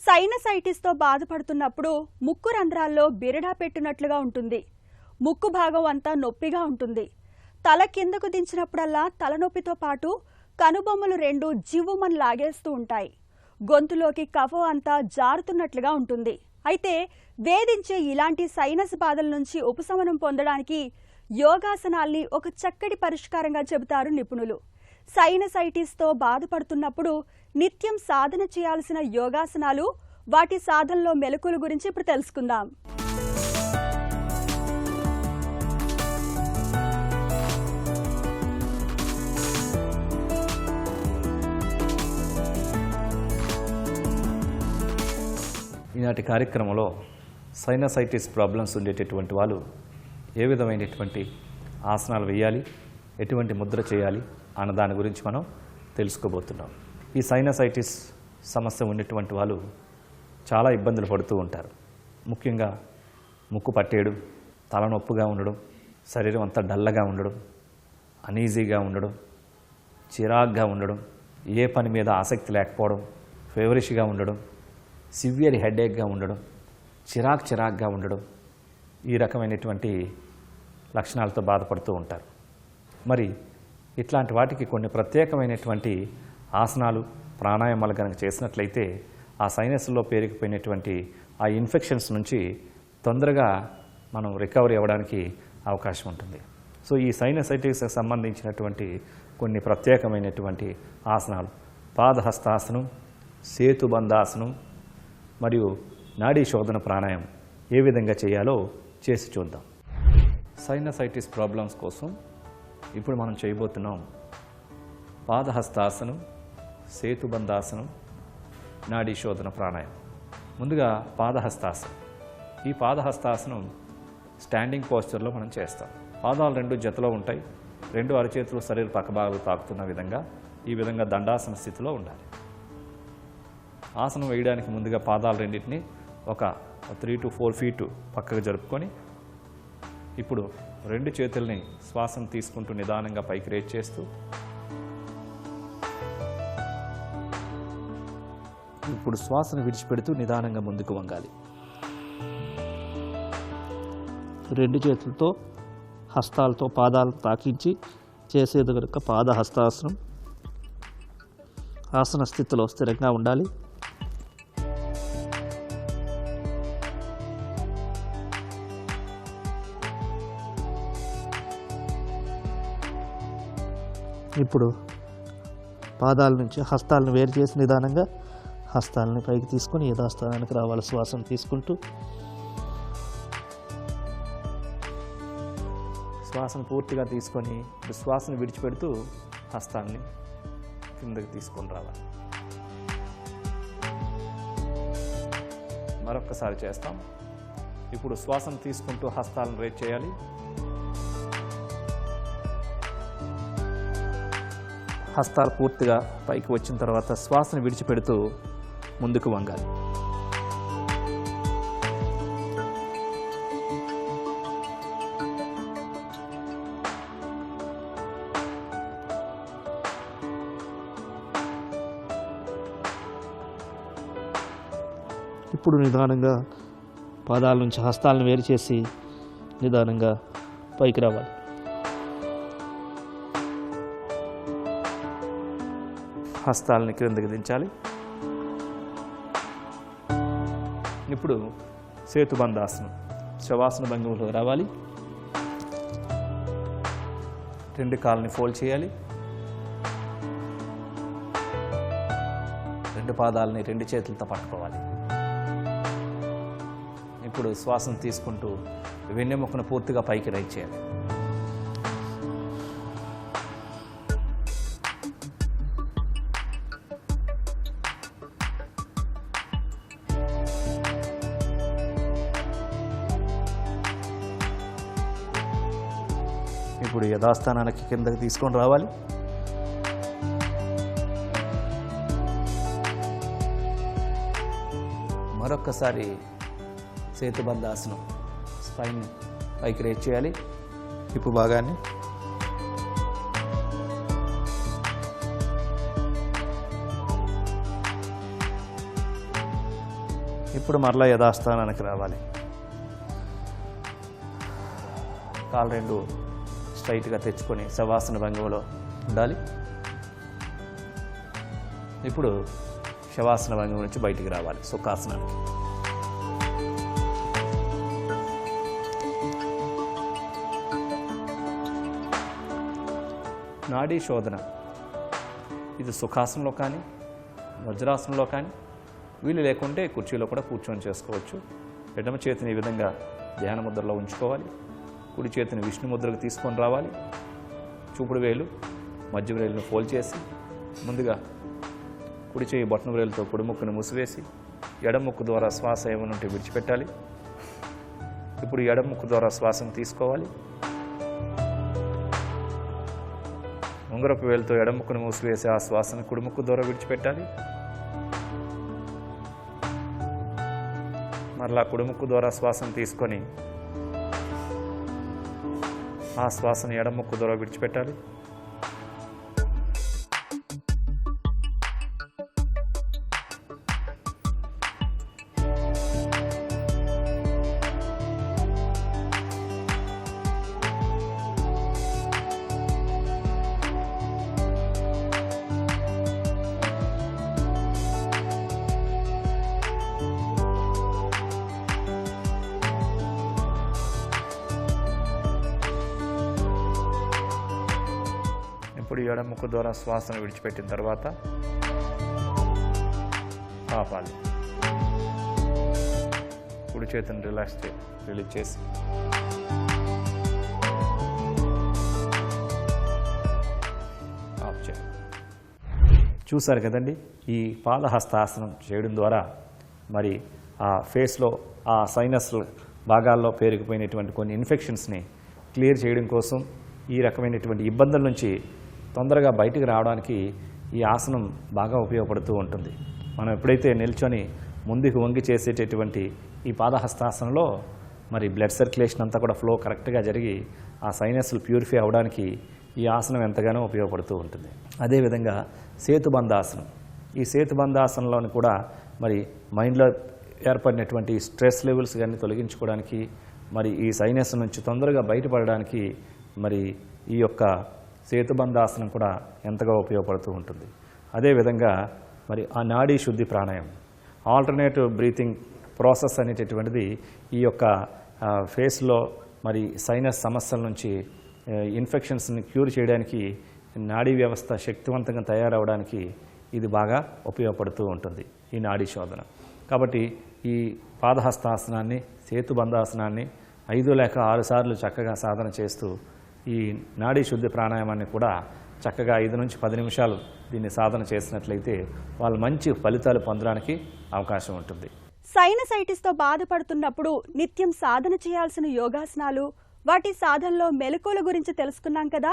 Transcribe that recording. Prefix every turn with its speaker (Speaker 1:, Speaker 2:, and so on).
Speaker 1: సైనసైటిస్తో బాధపడుతున్నప్పుడు ముక్కు రంధ్రాల్లో బిరడా పెట్టినట్లుగా ఉంటుంది. ముక్కు భాగం అంతా నొప్పిగా ఉంటుంది. తల కిందకు దించినప్పుడల్లా తలనొప్పితో పాటు కనుబొమ్మలు రెండు జివ్వుమని లాగేస్తూ ఉంటాయి. గొంతులోకి కఫం అంతా జారుతున్నట్లుగా ఉంటుంది. అయితే వేధించే ఇలాంటి సైనస్ బాధల నుంచి ఉపశమనం పొందడానికి యోగాసనాల్ని ఒక చక్కటి పరిష్కారంగా చెబుతారు నిపుణులు. సైనసైటిస్తో బాధపడుతున్నప్పుడు నిత్యం సాధన చేయాల్సిన యోగాసనాలు, వాటి సాధనలో మెలకువల గురించి ఇప్పుడు తెలుసుకుందాం.
Speaker 2: ఈనాటి కార్యక్రమంలో సైనసైటిస్ ప్రాబ్లమ్స్ ఉండేటటువంటి వాళ్ళు ఏ విధమైనటువంటి ఆసనాలు వేయాలి, ఎటువంటి ముద్ర చేయాలి అన్న దాని గురించి మనం తెలుసుకోబోతున్నాం. ఈ సైనసైటిస్ సమస్య ఉన్నటువంటి వాళ్ళు చాలా ఇబ్బందులు పడుతూ ఉంటారు. ముఖ్యంగా ముక్కు పట్టేయడం, తలనొప్పిగా ఉండడం, శరీరం అంతా డల్లగా ఉండడం, అనీజీగా ఉండడం, చిరాగ్గా ఉండడం, ఏ పని మీద ఆసక్తి లేకపోవడం, ఫేవరిష్గా ఉండడం, సివియర్ హెడేక్గా ఉండడం, చిరాగ్గా ఉండడం, ఈ రకమైనటువంటి లక్షణాలతో బాధపడుతూ ఉంటారు. మరి ఇట్లాంటి వాటికి కొన్ని ప్రత్యేకమైనటువంటి ఆసనాలు, ప్రాణాయామాలు కనుక చేసినట్లయితే ఆ సైనస్లో పేరుకుపోయినటువంటి ఆ ఇన్ఫెక్షన్స్ నుంచి తొందరగా మనం రికవరీ అవ్వడానికి అవకాశం ఉంటుంది. సో ఈ సైనసైటిస్కి సంబంధించినటువంటి కొన్ని ప్రత్యేకమైనటువంటి ఆసనాలు పాదహస్తాసనం, సేతుబంధాసనం మరియు నాడీ శోధన ప్రాణాయామం ఏ విధంగా చేయాలో చేసి చూద్దాం. సైనసైటిస్ ప్రాబ్లమ్స్ కోసం ఇప్పుడు మనం చేయబోతున్నాం పాదహస్తాసనం, సేతుబంధాసనం, నాడీ శోధన ప్రాణాయామం. ముందుగా పాదహస్తాసనం. ఈ పాదహస్తాసనం స్టాండింగ్ పోస్చర్లో మనం చేస్తాం. పాదాలు రెండు జతలో ఉంటాయి. రెండు అరచేతులు శరీర పక్కభాగాలు తాకుతున్న విధంగా ఈ విధంగా దండాసన స్థితిలో ఉండాలి. ఆసనం వేయడానికి ముందుగా పాదాలు రెండింటిని ఒక 3 to 4 feet పక్కకు జరుపుకొని ఇప్పుడు రెండు చేతుల్ని శ్వాసను తీసుకుంటూ నిదానంగా పైకి రేట్ చేస్తూ ఇప్పుడు శ్వాసను విడిచిపెడుతూ నిదానంగా ముందుకు వంగాలి. రెండు చేతులతో హస్తాలతో పాదాలను తాకించి చేసేది కనుక పాదహస్తాసనం. ఆసన స్థితిలో స్థిరంగా ఉండాలి. ఇప్పుడు పాదాల నుంచి హస్తాలను వేరు చేసి నిదానంగా హస్తాలని పైకి తీసుకొని యథాస్థానానికి రావాలి. శ్వాసను తీసుకుంటూ శ్వాసను పూర్తిగా తీసుకొని శ్వాసను విడిచిపెడుతూ హస్తాన్ని కిందకి తీసుకొని రావాలి. మరొక్కసారి చేస్తాం. ఇప్పుడు శ్వాసను తీసుకుంటూ హస్తాలను రేట్ చేయాలి. హస్తాలు పూర్తిగా పైకి వచ్చిన తర్వాత శ్వాసను విడిచిపెడుతూ ముందుకు వంగాలి. ఇప్పుడు నిదానంగా పాదాల నుంచి హస్తాలను వేరు చేసి నిదానంగా పైకి రావాలి. హస్తాలని క్రిందకి దించాలి. ఇప్పుడు సేతుబంధాసనం శవాసన భంగిమలో రావాలి. రెండు కాళ్ళని ఫోల్డ్ చేయాలి. రెండు పాదాలని రెండు చేతులతో పట్టుకోవాలి. ఇప్పుడు శ్వాసను తీసుకుంటూ వెన్నెముకను పూర్తిగా పైకి రైట్ చేయాలి. ఇప్పుడు యథాస్థానానికి కిందకి తీసుకొని రావాలి. మరొక్కసారి సేతుబంధాసనం స్పైన్ పైకి రేట్ చేయాలి. హిప్ భాగాన్ని ఇప్పుడు మరలా యథాస్థానానికి రావాలి. కాలు రెండు స్ట్రైట్గా తెచ్చుకొని శవాసన భంగిమలో ఉండాలి. ఇప్పుడు శవాసన భంగిమ నుంచి బయటికి రావాలి సుఖాసనానికి. నాడీ శోధన ఇది సుఖాసనంలో కానీ వజ్రాసనంలో కానీ, వీలు లేకుంటే కుర్చీలో కూడా కూర్చొని చేసుకోవచ్చు. ఎడమ చేతిని ఈ విధంగా ధ్యాన ముద్రలో ఉంచుకోవాలి. కుడి చేతిని విష్ణు ముద్రకు తీసుకొని రావాలి. చూపుడు వేలు మధ్య వేలును ఫోల్డ్ చేసి ముందుగా కుడి చేయి బొట్టన వేలుతో కుడి ముక్కును మూసివేసి ఎడమ ముక్కు ద్వారా శ్వాస ఏమనుంటే విడిచిపెట్టాలి. ఇప్పుడు ఎడమ ముక్కు ద్వారా శ్వాసను తీసుకోవాలి. ఉంగరపు వేలుతో ఎడమ ముక్కును మూసివేసి ఆ శ్వాసను కుడి ముక్కు ద్వారా విడిచిపెట్టాలి. మరలా కుడి ముక్కు ద్వారా శ్వాసను తీసుకొని ఆ శ్వాసను ఎడమ ముక్కు ద్వారా విడిచిపెట్టాలి. ఇప్పుడు ఎడమ ముక్కు ద్వారా శ్వాసను విడిచిపెట్టిన తర్వాత ఆపాలి. కుడి చేతిని రిలీజ్ చేసి ఆఫ్ చేయాలి. చూసారు కదండి, ఈ పాదహస్తాసనం చేయడం ద్వారా మరి ఆ ఫేస్లో ఆ సైనస్ భాగాల్లో పేరుకుపోయినటువంటి కొన్ని ఇన్ఫెక్షన్స్ని క్లియర్ చేయడం కోసం, ఈ రకమైనటువంటి ఇబ్బందుల నుంచి తొందరగా బయటికి రావడానికి ఈ ఆసనం బాగా ఉపయోగపడుతూ ఉంటుంది. మనం ఎప్పుడైతే నిల్చొని ముందుకు వంగి చేసేటటువంటి ఈ పాదహస్తాసనంలో మరి బ్లడ్ సర్క్యులేషన్ అంతా కూడా ఫ్లో కరెక్ట్గా జరిగి ఆ సైనస్లు ప్యూరిఫై అవ్వడానికి ఈ ఆసనం ఎంతగానో ఉపయోగపడుతూ ఉంటుంది. అదేవిధంగా సేతుబంధాసనం, ఈ సేతుబంధాసనంలోని కూడా మరి మైండ్లో ఏర్పడినటువంటి స్ట్రెస్ లెవెల్స్ కానీ తొలగించుకోవడానికి, మరి ఈ సైనస్ నుంచి తొందరగా బయటపడడానికి మరి ఈ యొక్క సేతుబంధాసనం కూడా ఎంతగా ఉపయోగపడుతూ ఉంటుంది. అదేవిధంగా మరి ఆ నాడీ శుద్ధి ప్రాణాయామం, ఆల్టర్నేటివ్ బ్రీతింగ్ ప్రాసెస్ అనేటటువంటిది ఈ యొక్క ఫేస్లో మరి సైనస్ సమస్యల నుంచి ఇన్ఫెక్షన్స్ని క్యూర్ చేయడానికి, నాడీ వ్యవస్థ శక్తివంతంగా తయారవడానికి ఇది బాగా ఉపయోగపడుతూ ఉంటుంది ఈ నాడీ శోధన. కాబట్టి ఈ పాదహస్తాసనాన్ని, సేతుబంధాసనాన్ని 5 లేక 6 సార్లు చక్కగా సాధన చేస్తూ ఈ నాడీ శుద్ధి ప్రాణాయామాన్ని కూడా చక్కగా 5 నుంచి 10 నిమిషాలు దీన్ని సాధన చేసినట్లయితే వాళ్ళు మంచి ఫలితాలు పొందడానికి అవకాశం ఉంటుంది.
Speaker 1: సైనసైటిస్తో బాధపడుతున్నప్పుడు నిత్యం సాధన చేయాల్సిన యోగాసనాలు, వాటి సాధనలో మెలకువల గురించి తెలుసుకున్నాం కదా.